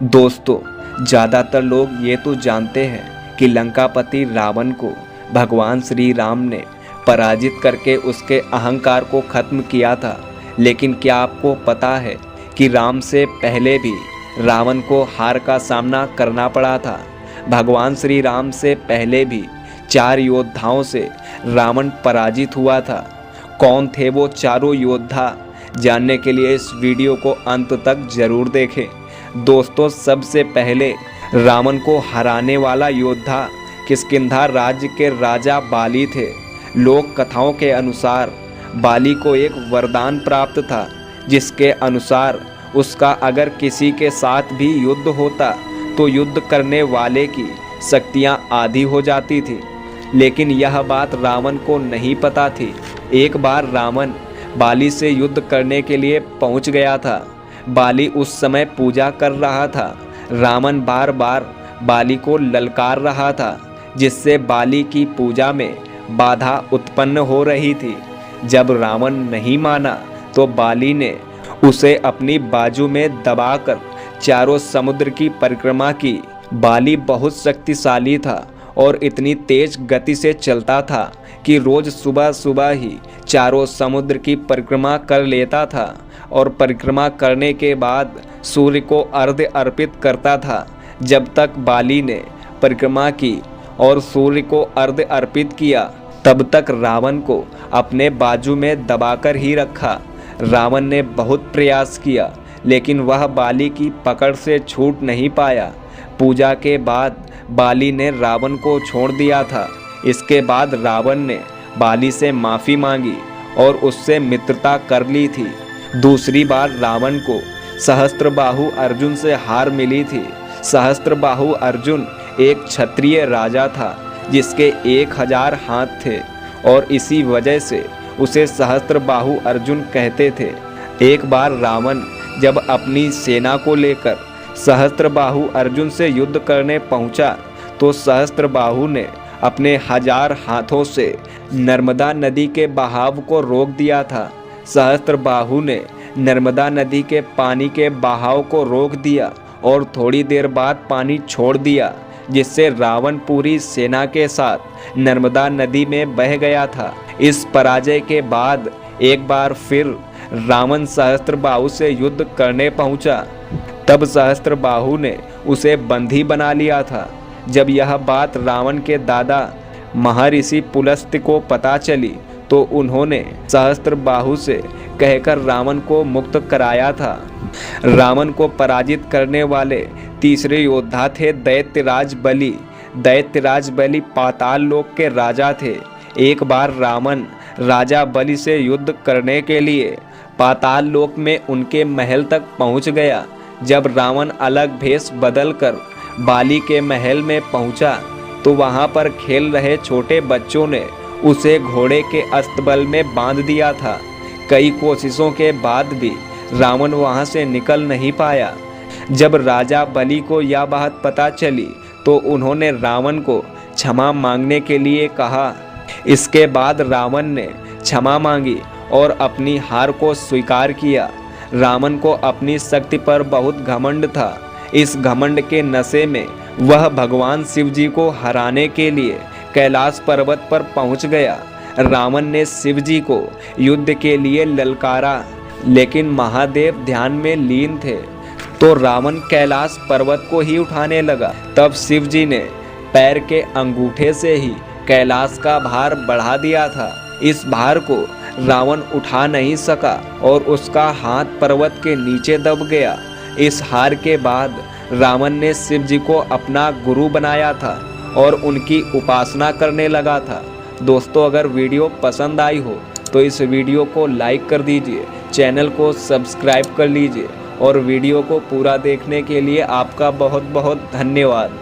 दोस्तों, ज़्यादातर लोग ये तो जानते हैं कि लंकापति रावण को भगवान श्री राम ने पराजित करके उसके अहंकार को खत्म किया था। लेकिन क्या आपको पता है कि राम से पहले भी रावण को हार का सामना करना पड़ा था। भगवान श्री राम से पहले भी 4 योद्धाओं से रावण पराजित हुआ था। कौन थे वो चारों योद्धा, जानने के लिए इस वीडियो को अंत तक जरूर देखें। दोस्तों, सबसे पहले रावण को हराने वाला योद्धा किष्किंधा राज्य के राजा बाली थे। लोक कथाओं के अनुसार बाली को एक वरदान प्राप्त था, जिसके अनुसार उसका अगर किसी के साथ भी युद्ध होता तो युद्ध करने वाले की शक्तियां आधी हो जाती थी। लेकिन यह बात रावण को नहीं पता थी। एक बार रावण बाली से युद्ध करने के लिए पहुंच गया था। बाली उस समय पूजा कर रहा था। रावण बार बार बाली को ललकार रहा था, जिससे बाली की पूजा में बाधा उत्पन्न हो रही थी। जब रावण नहीं माना तो बाली ने उसे अपनी बाजू में दबाकर चारों समुद्र की परिक्रमा की। बाली बहुत शक्तिशाली था और इतनी तेज गति से चलता था कि रोज सुबह सुबह ही चारों समुद्र की परिक्रमा कर लेता था और परिक्रमा करने के बाद सूर्य को अर्घ्य अर्पित करता था। जब तक बाली ने परिक्रमा की और सूर्य को अर्घ्य अर्पित किया, तब तक रावण को अपने बाजू में दबाकर ही रखा। रावण ने बहुत प्रयास किया, लेकिन वह बाली की पकड़ से छूट नहीं पाया। पूजा के बाद बाली ने रावण को छोड़ दिया था। इसके बाद रावण ने बाली से माफ़ी मांगी और उससे मित्रता कर ली थी। दूसरी बार रावण को सहस्त्रबाहु अर्जुन से हार मिली थी। सहस्त्रबाहु अर्जुन एक क्षत्रिय राजा था, जिसके 1000 हाथ थे और इसी वजह से उसे सहस्त्रबाहु अर्जुन कहते थे। एक बार रावण जब अपनी सेना को लेकर सहस्त्रबाहु अर्जुन से युद्ध करने पहुंचा, तो सहस्त्रबाहु ने अपने 1000 हाथों से नर्मदा नदी के बहाव को रोक दिया था। सहस्त्रबाहु ने नर्मदा नदी के पानी के बहाव को रोक दिया और थोड़ी देर बाद पानी छोड़ दिया, जिससे रावण पूरी सेना के साथ नर्मदा नदी में बह गया था। इस पराजय के बाद एक बार फिर रावण सहस्त्रबाहु से युद्ध करने पहुंचा। तब सहस्त्रबाहु ने उसे बंदी बना लिया था। जब यह बात रावण के दादा महर्षि पुलस्त्य को पता चली, तो उन्होंने सहस्त्रबाहु से कहकर रावण को मुक्त कराया था। रावण को पराजित करने वाले तीसरे योद्धा थे दैत्यराज बलि। दैत्यराज बलि पाताल लोक के राजा थे। एक बार रावण राजा बलि से युद्ध करने के लिए पाताल लोक में उनके महल तक पहुंच गया। जब रावण अलग भेष बदलकर बाली के महल में पहुंचा, तो वहां पर खेल रहे छोटे बच्चों ने उसे घोड़े के अस्तबल में बांध दिया था। कई कोशिशों के बाद भी रावण वहां से निकल नहीं पाया। जब राजा बलि को यह बात पता चली, तो उन्होंने रावण को क्षमा मांगने के लिए कहा। इसके बाद रावण ने क्षमा मांगी और अपनी हार को स्वीकार किया। रावण को अपनी शक्ति पर बहुत घमंड था। इस घमंड के नशे में वह भगवान शिव जी को हराने के लिए कैलाश पर्वत पर पहुंच गया। रावण ने शिव जी को युद्ध के लिए ललकारा, लेकिन महादेव ध्यान में लीन थे, तो रावण कैलाश पर्वत को ही उठाने लगा। तब शिव जी ने पैर के अंगूठे से ही कैलाश का भार बढ़ा दिया था। इस भार को रावण उठा नहीं सका और उसका हाथ पर्वत के नीचे दब गया। इस हार के बाद रावण ने शिव जी को अपना गुरु बनाया था और उनकी उपासना करने लगा था। दोस्तों, अगर वीडियो पसंद आई हो तो इस वीडियो को लाइक कर दीजिए, चैनल को सब्सक्राइब कर लीजिए और वीडियो को पूरा देखने के लिए आपका बहुत बहुत धन्यवाद।